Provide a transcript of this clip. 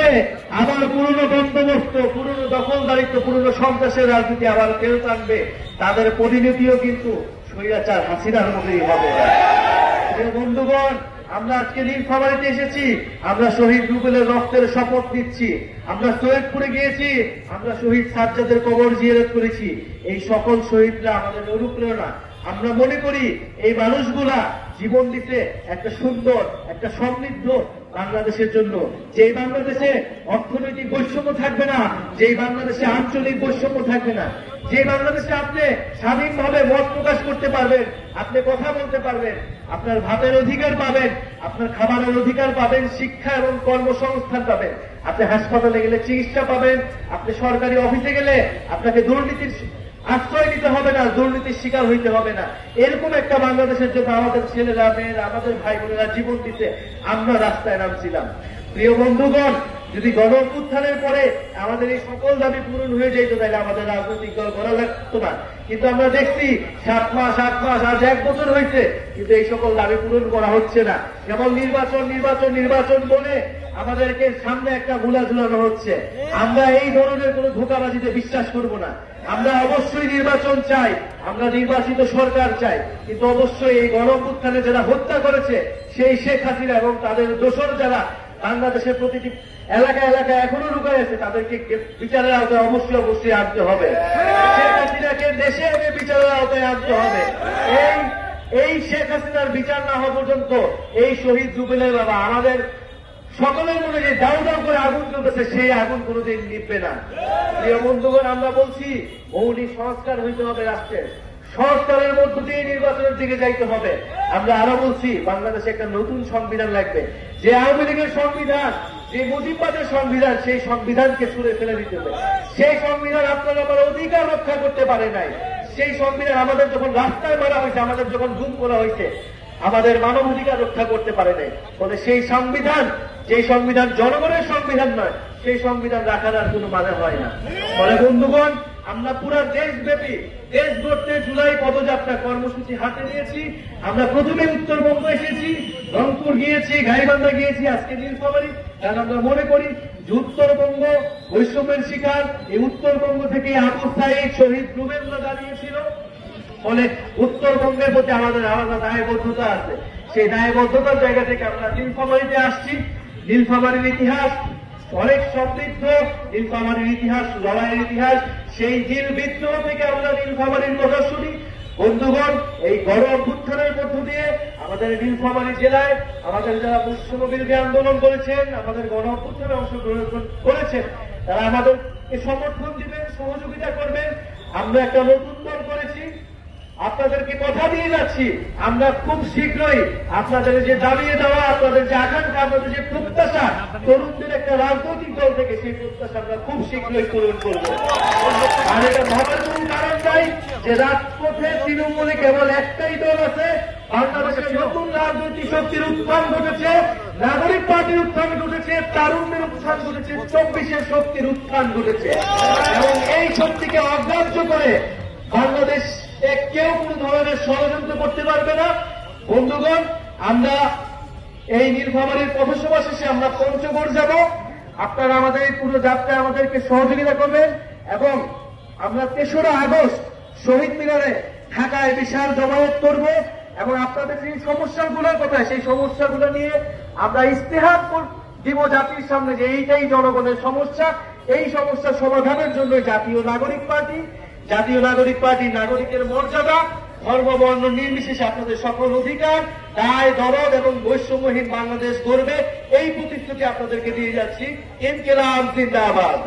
করে আবার পুরনো বন্দোবস্ত, পুরনো দখলদারিত্ব, পুরনো সন্ত্রাসের রাজনীতি আবার ফেরত আনবে, তাদের পরিণতিও কিন্তু স্বৈরাচার হাসিনার মতোই হবে। বন্ধুগণ, আমরা আজকে নীলফামারীতে এসেছি, আমরা শহীদ রুবেলের রক্তের শপথ নিচ্ছি। আমরা সৈয়দপুরে গিয়েছি, আমরা শহীদ সাজ্জাদের কবর জিয়ারত করেছি। এই সকল শহীদরা আমাদের অনুপ্রেরণা। আমরা মনে করি এই মানুষগুলা জীবন দিতে একটা সুন্দর, একটা সমৃদ্ধ বাংলাদেশের জন্য, যে বাংলাদেশে অর্থনৈতিক বৈষম্য থাকবে না, যে বাংলাদেশে আঞ্চলিক বৈষম্য থাকবে না, যে বাংলাদেশে আপনি স্বাধীনভাবে মত প্রকাশ করতে পারবেন, আপনি কথা বলতে পারবেন, আপনার ভাবের অধিকার পাবেন, আপনার খাবারের অধিকার পাবেন, শিক্ষা এবং কর্মসংস্থান পাবেন, আপনি হাসপাতালে গেলে চিকিৎসা পাবেন, আপনি সরকারি অফিসে গেলে আপনাকে দুর্নীতির আশ্রয় দিতে হবে না, দুর্নীতির শিকার হইতে হবে না। এরকম একটা বাংলাদেশের জন্য আমাদের ছেলেরা, মেয়েরা, আমাদের ভাই বোনেরা জীবন দিতে আমরা রাস্তায় নামছিলাম। প্রিয় বন্ধুগণ, যদি গণ অভ্যুত্থানের পরে আমাদের এই সকল দাবি পূরণ হয়ে যেত, তাহলে আমাদের রাজনৈতিক দল করা লাগতো না। কিন্তু আমরা দেখছি 7 মাস, 8 মাস, আজ 1 বছর হয়েছে, কিন্তু এই সকল দাবি পূরণ করা হচ্ছে না। যেমন নির্বাচন বলে আমাদেরকে সামনে একটা মূলা ঝুলানো হচ্ছে। আমরা এই ধরনের কোন ধোঁকাবাজিতে বিশ্বাস করব না। আমরা অবশ্যই নির্বাচন চাই, আমরা নির্বাচিত সরকার চাই, কিন্তু অবশ্যই এই গণ অভ্যুত্থানে যারা হত্যা করেছে সেই শেখ হাসিনা এবং তাদের দোসর যারা বাংলাদেশের প্রতিটি এলাকায় এখনো লুকায় আছে, তাদেরকে বিচারের আওতায় অবশ্যই আনতে হবে। শেখ হাসিনাকে দেশে এনে বিচারের আওতায় আনতে হবে। এই শেখ হাসিনার বিচার না হওয়া পর্যন্ত এই শহীদ রুবেলের বাবা আমাদের সকলের মনে যে দাউ দাউ করে আগুন জ্বলতেছে, সেই আগুন কোনোদিন নিভবে না। প্রিয় বন্ধুগণ, আমরা বলছি মৌলিক সংস্কার হইতে হবে রাষ্ট্রের, সংস্কারের মধ্য দিয়ে নির্বাচনের দিকে যাইতে হবে। আমরা আরো বলছি বাংলাদেশে একটা নতুন সংবিধান লাগবে। যে আওয়ামী লীগের সংবিধান, যে মুজিববাদের সংবিধান, সেই সংবিধানকে ছুঁড়ে ফেলে দিতে হবে। সেই সংবিধান আপনার আমার অধিকার রক্ষা করতে পারে নাই। সেই সংবিধান আমাদের যখন রাস্তায় মারা হয়েছে, আমাদের যখন গুম করা হয়েছে, আমাদের মানবাধিকার রক্ষা করতে পারে নাই। ফলে সেই সংবিধান, যে সংবিধান জনগণের সংবিধান নয়, সেই সংবিধান রাখার আর কোনো মানে হয় না। ফলে বন্ধুগণ, আমরা পুরো দেশব্যাপী দেশ গড়তে জুলাই পদযাত্রা কর্মসূচি হাতে নিয়েছি। আমরা প্রথমে উত্তরবঙ্গ এসেছি, রংপুর গিয়েছি, গাইবান্ধা গিয়েছি, আজকে নীলফামারী। কারণ আমরা মনে করি যে উত্তরবঙ্গ বৈষম্যের শিকার, এই উত্তরবঙ্গ থেকে আবু সাঈদ, শহীদ রুবেলরা দাঁড়িয়েছিল। ফলে উত্তরবঙ্গের প্রতি আমাদের আলাদা দায়বদ্ধতা আছে। সেই দায়বদ্ধতার জায়গা থেকে আমরা নীলফামারীতে আসছি। নীলফামারীর ইতিহাস অনেক সমৃদ্ধ, নীলফামারীর ইতিহাস লড়াইয়ের ইতিহাস। সেই নীল বিদ্রোহ থেকে আমরা নীলফামারীর কথা শুনি। বন্ধুগণ, এই গণ অভ্যুত্থানের মধ্য দিয়ে আমাদের নীলফামারী জেলায় আমাদের যারা বৈষম্যবিরোধী আন্দোলন করেছেন, আমাদের গণ অভ্যুত্থানে অংশগ্রহণ করেছেন, তারা আমাদেরকে সমর্থন দিবেন, সহযোগিতা করবেন। আমরা একটা নতুন দল করেছি, আপনাদেরকে কথা দিয়ে যাচ্ছি, আমরা খুব শীঘ্রই আপনাদের যে দাবিয়ে দেওয়া, আপনাদের যে আকাঙ্ক্ষা, আপনাদের যে প্রত্যাশা, তরুণদের একটা রাজনৈতিক দল থেকে সেই প্রত্যাশা আমরা খুব শীঘ্রই পূরণ করব। আর এটা ভাবার কোন কারণ নাই যে রাজপথে তৃণমূলে কেবল একটাই দল আছে। বাংলাদেশের নতুন রাজনৈতিক শক্তির উত্থান ঘটেছে, নাগরিক পার্টির উত্থান ঘটেছে, তারুণ্যের উত্থান ঘটেছে, 24-এর শক্তির উত্থান ঘটেছে। এবং এই শক্তিকে অগ্রাহ্য করে বাংলাদেশ কেউ কোন ধরনের ষড়যন্ত্র করতে পারবে না। বন্ধুগণ, আমরা এই নীলফামারীর পথসভা শেষে আমরা পঞ্চগড় যাব। আপনারা আমাদের এই পুরো যাত্রায় আমাদেরকে সহযোগিতা করবেন এবং আমরা 3রা আগস্ট শহীদ মিনারে ঢাকায় বিশাল জমায়েত করব এবং আপনাদের যে সমস্যাগুলোর কথা, সেই সমস্যাগুলো নিয়ে আমরা ইস্তেহার দিব জাতির সামনে যে এইটাই জনগণের সমস্যা। এই সমস্যার সমাধানের জন্য জাতীয় নাগরিক পার্টি নাগরিকের মর্যাদা, ধর্ম, বর্ণ নির্বিশেষে আপনাদের সকল অধিকার, দায়, দরদ এবং বৈষম্যহীন বাংলাদেশ গড়বে, এই প্রতিশ্রুতি আপনাদেরকে দিয়ে যাচ্ছি। ইনকিলাব জিন্দাবাদ।